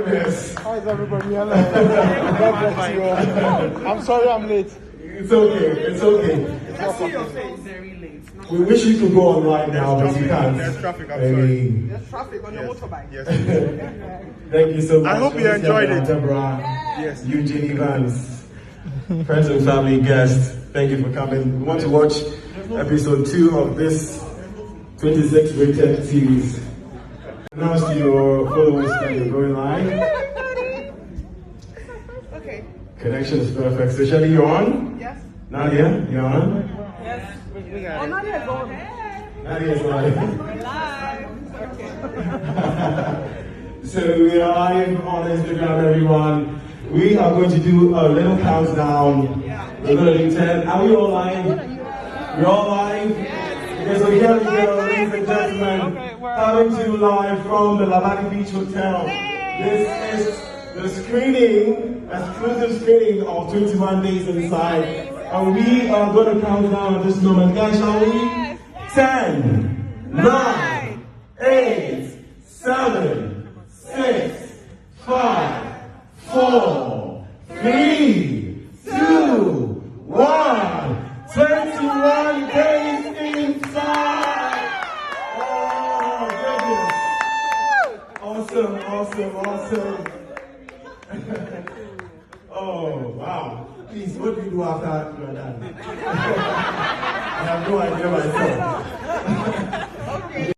Yes. How is everybody? God bless you all. I'm sorry I'm late. It's okay. It's okay. I see your face very late. We wish you could go online now, but you can't. There's traffic, I'm sorry. There's traffic on the motorbike. Yes. Thank you so much. I hope you enjoyed it. Deborah, Yes. Eugene Evans, friends and family, guests, thank you for coming. We want to watch episode 2 of this 26 rated series. Announce to your followers that you're going live. Okay. Connection is perfect. So Shelly, you're on? Yes. Nadia, you're on? Yes. Oh, Nadia is on. Nadia is live. Live. Okay. So we are live on Instagram, everyone. We are going to do a little countdown. We're going to do 10. Are we all live? We're all live? Okay, so here we go, ladies and gentlemen. Coming to you live from the Labadi Beach Hotel. This is the screening, exclusive screening of 21 Days Inside. And we are going to count down at this moment. Guys, shall we? 10, 9, 8, 7, 6, 5, 4, 3, 2, 1. 21 days inside! Oh, goodness. Awesome. Oh, wow. Please, what do you do after you're done? I have no idea myself.